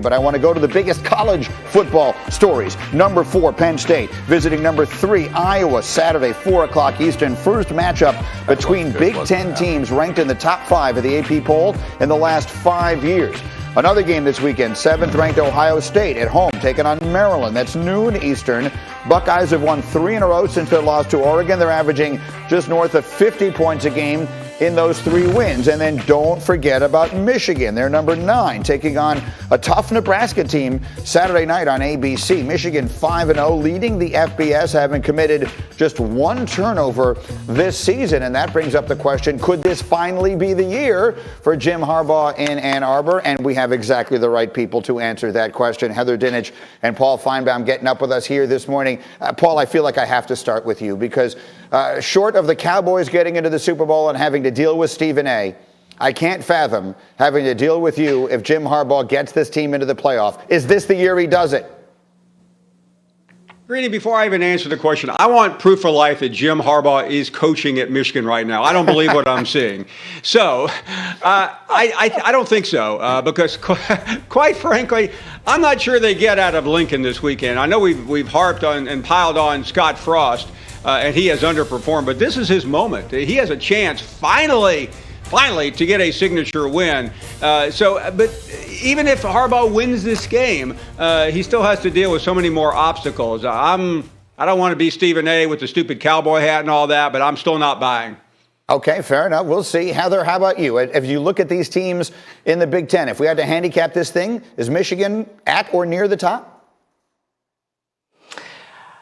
But I want to go to the biggest college football stories. Number 4, Penn State visiting number 3, Iowa, Saturday, 4 o'clock Eastern. First matchup between Big Ten teams ranked in the top 5 of the AP poll in the last 5 years. Another game this weekend, 7th-ranked Ohio State at home taking on Maryland. That's noon Eastern. Buckeyes have won 3 in a row since their loss to Oregon. They're averaging just north of 50 points a game in those 3 wins. And then don't forget about Michigan. They're number 9, taking on a tough Nebraska team Saturday night on ABC. Michigan 5-0, leading the FBS, having committed just 1 turnover this season. And that brings up the question, could this finally be the year for Jim Harbaugh in Ann Arbor? And we have exactly the right people to answer that question. Heather Dinich and Paul Finebaum getting up with us here this morning. Paul, I feel like I have to start with you because short of the Cowboys getting into the Super Bowl and having to deal with Stephen A., I can't fathom having to deal with you if Jim Harbaugh gets this team into the playoff. Is this the year he does it? Greeny, before I even answer the question, I want proof for life that Jim Harbaugh is coaching at Michigan right now. I don't believe what I'm seeing. So I don't think so because quite frankly, I'm not sure they get out of Lincoln this weekend. I know we've harped on and piled on Scott Frost, and he has underperformed, but this is his moment. He has a chance finally to get a signature win. But even if Harbaugh wins this game, he still has to deal with so many more obstacles. I don't want to be Stephen A. with the stupid cowboy hat and all that, but I'm still not buying. Okay, fair enough. We'll see. Heather, how about you? If you look at these teams in the Big Ten, if we had to handicap this thing, is Michigan at or near the top?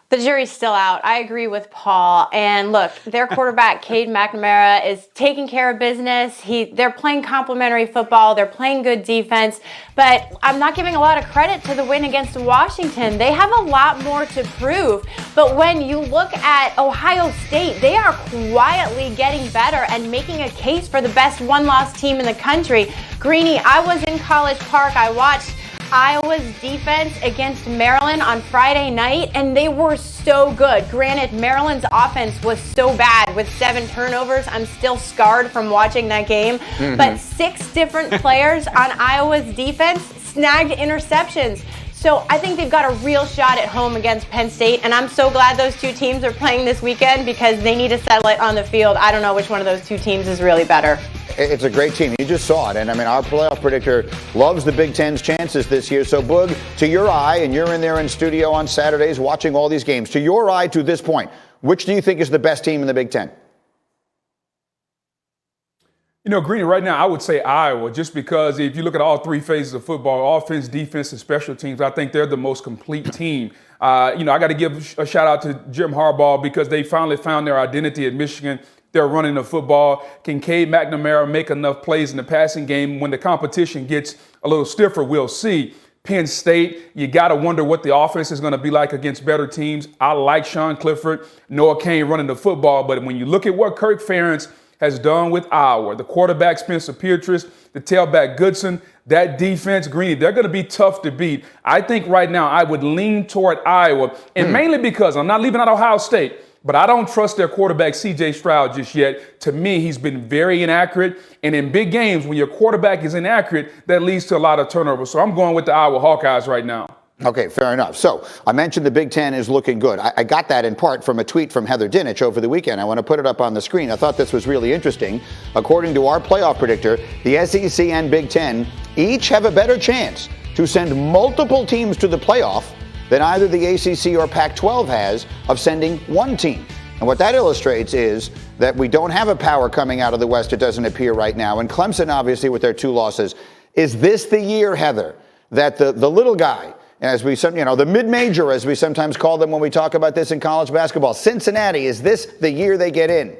The jury's still out. I agree with Paul. And look, their quarterback, Cade McNamara, is taking care of business. They're playing complementary football. They're playing good defense. But I'm not giving a lot of credit to the win against Washington. They have a lot more to prove. But when you look at Ohio State, they are quietly getting better and making a case for the best one-loss team in the country. Greeny, I was in College Park. I watched Iowa's defense against Maryland on Friday night, and they were so good. Granted, Maryland's offense was so bad with 7 turnovers. I'm still scarred from watching that game. But 6 different players on Iowa's defense snagged interceptions. So I think they've got a real shot at home against Penn State, and I'm so glad those 2 teams are playing this weekend because they need to settle it on the field. I don't know which one of those 2 teams is really better. It's a great team. You just saw it. And, I mean, our playoff predictor loves the Big Ten's chances this year. So, Boog, to your eye, and you're in there in studio on Saturdays watching all these games, to your eye to this point, which do you think is the best team in the Big Ten? You know, Greeny, right now I would say Iowa, just because if you look at all 3 phases of football, offense, defense, and special teams, I think they're the most complete team. I got to give a shout out to Jim Harbaugh because they finally found their identity at Michigan. They're running the football. Can Cade McNamara make enough plays in the passing game? When the competition gets a little stiffer, we'll see. Penn State, you got to wonder what the offense is going to be like against better teams. I like Sean Clifford, Noah Cain running the football, but when you look at what Kirk Ferentz has done with Iowa, the quarterback Spencer Petras, the tailback Goodson, that defense, Greeny, they're going to be tough to beat. I think right now I would lean toward Iowa, and mainly because I'm not leaving out Ohio State, but I don't trust their quarterback, C.J. Stroud, just yet. To me, he's been very inaccurate. And in big games, when your quarterback is inaccurate, that leads to a lot of turnovers. So I'm going with the Iowa Hawkeyes right now. Okay, fair enough. So I mentioned the Big Ten is looking good. I got that in part from a tweet from Heather Dinich over the weekend. I want to put it up on the screen. I thought this was really interesting. According to our playoff predictor, the SEC and Big Ten each have a better chance to send multiple teams to the playoff than either the ACC or Pac-12 has of sending one team. And what that illustrates is that we don't have a power coming out of the West, it doesn't appear right now. And Clemson, obviously, with their 2 losses. Is this the year, Heather, that the little guy, as we, the mid-major, as we sometimes call them when we talk about this in college basketball, Cincinnati, is this the year they get in?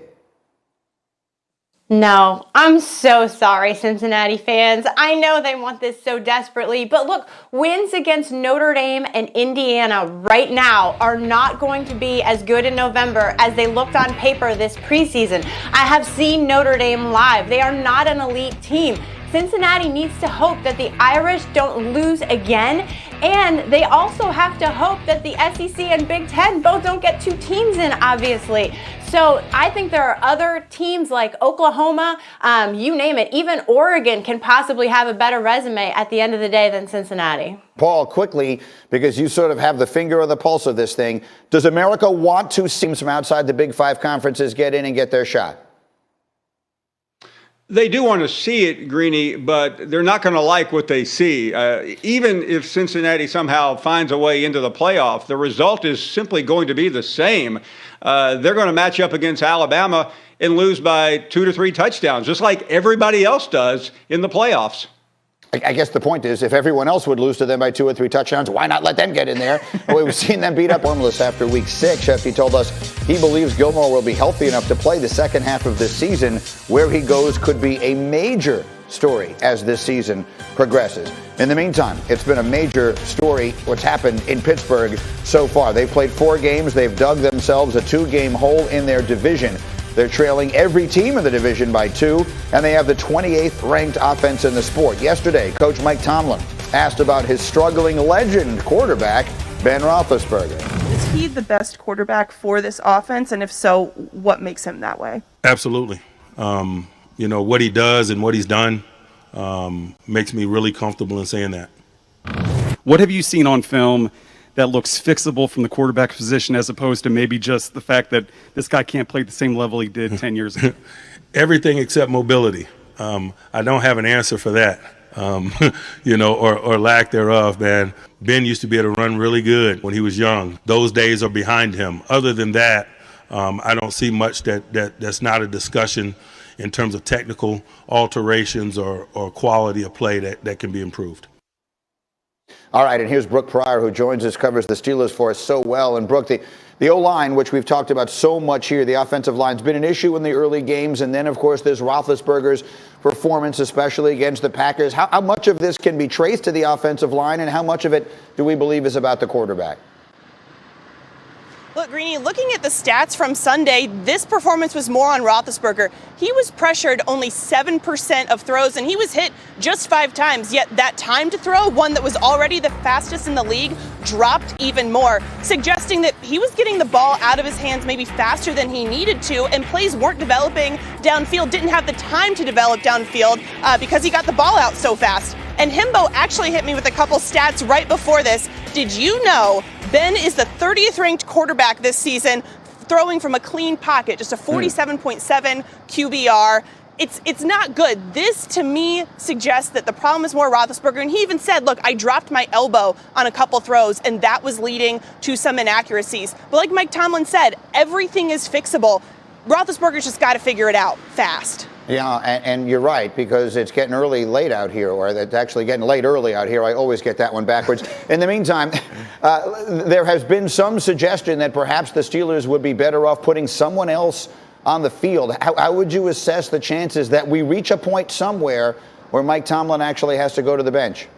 No, I'm so sorry, Cincinnati fans. I know they want this so desperately, but look, wins against Notre Dame and Indiana right now are not going to be as good in November as they looked on paper this preseason. I have seen Notre Dame live. They are not an elite team. Cincinnati needs to hope that the Irish don't lose again And they also have to hope that the SEC and Big Ten both don't get 2 teams in, obviously. So I think there are other teams like Oklahoma, you name it, even Oregon can possibly have a better resume at the end of the day than Cincinnati. Paul, quickly, because you sort of have the finger on the pulse of this thing, does America want to see teams from outside the Big Five conferences get in and get their shot? They do want to see it, Greeny, but they're not going to like what they see. Even if Cincinnati somehow finds a way into the playoff, the result is simply going to be the same. They're going to match up against Alabama and lose by 2 to 3 touchdowns, just like everybody else does in the playoffs. I guess the point is, if everyone else would lose to them by 2 or 3 touchdowns, why not let them get in there? We've seen them beat up harmless after week 6. Shefty told us he believes Gilmore will be healthy enough to play the second half of this season. Where he goes could be a major story as this season progresses. In the meantime, it's been a major story what's happened in Pittsburgh so far. They've played 4 games. They've dug themselves a 2-game hole in their division. They're trailing every team in the division by 2, and they have the 28th ranked offense in the sport. Yesterday, Coach Mike Tomlin asked about his struggling legend quarterback, Ben Roethlisberger. Is he the best quarterback for this offense? And if so, what makes him that way? Absolutely. What he does and what he's done makes me really comfortable in saying that. What have you seen on film that looks fixable from the quarterback position as opposed to maybe just the fact that this guy can't play at the same level he did 10 years ago? Everything except mobility. I don't have an answer for that, or lack thereof, man. Ben used to be able to run really good when he was young. Those days are behind him. Other than that, I don't see much that's not a discussion in terms of technical alterations or quality of play that can be improved. All right, and here's Brooke Pryor, who joins us, covers the Steelers for us so well. And Brooke, the O-line, which we've talked about so much here, the offensive line's been an issue in the early games. And then, of course, there's Roethlisberger's performance, especially against the Packers. How much of this can be traced to the offensive line, and how much of it do we believe is about the quarterback? Look, Greeny, looking at the stats from Sunday, this performance was more on Roethlisberger. He was pressured only 7% of throws, and he was hit just 5 times. Yet that time to throw, one that was already the fastest in the league, dropped even more, suggesting that he was getting the ball out of his hands maybe faster than he needed to, and plays weren't developing downfield, didn't have the time to develop downfield because he got the ball out so fast. And Himbo actually hit me with a couple stats right before this. Did you know Ben is the 30th ranked quarterback this season, throwing from a clean pocket, just a 47.7 QBR. It's not good. This, to me, suggests that the problem is more Roethlisberger. And he even said, look, I dropped my elbow on a couple throws, and that was leading to some inaccuracies. But like Mike Tomlin said, everything is fixable. Roethlisberger's just got to figure it out fast. Yeah, and you're right, because it's getting late out here, or it's actually getting late early out here. I always get that one backwards. In the meantime, there has been some suggestion that perhaps the Steelers would be better off putting someone else on the field. How would you assess the chances that we reach a point somewhere where Mike Tomlin actually has to go to the bench?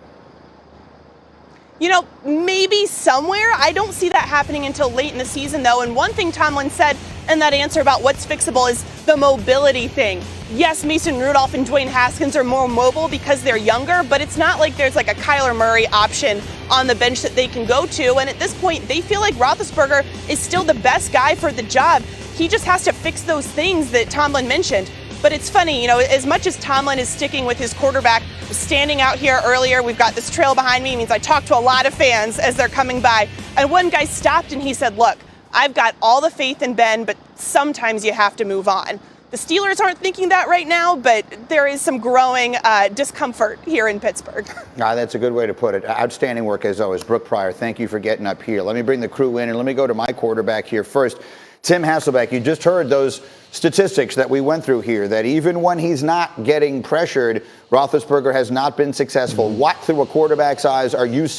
Maybe somewhere. I don't see that happening until late in the season, though. And one thing Tomlin said in that answer about what's fixable is the mobility thing. Yes, Mason Rudolph and Dwayne Haskins are more mobile because they're younger, but it's not like there's like a Kyler Murray option on the bench that they can go to. And at this point, they feel like Roethlisberger is still the best guy for the job. He just has to fix those things that Tomlin mentioned. But it's funny, as much as Tomlin is sticking with his quarterback, standing out here earlier, we've got this trail behind me. It means I talked to a lot of fans as they're coming by. And one guy stopped and he said, look, I've got all the faith in Ben, but sometimes you have to move on. The Steelers aren't thinking that right now, but there is some growing discomfort here in Pittsburgh. That's a good way to put it. Outstanding work as always. Brooke Pryor, thank you for getting up here. Let me bring the crew in, and let me go to my quarterback here first. Tim Hasselbeck, you just heard those statistics that we went through here, that even when he's not getting pressured, Roethlisberger has not been successful. What, through a quarterback's eyes, are you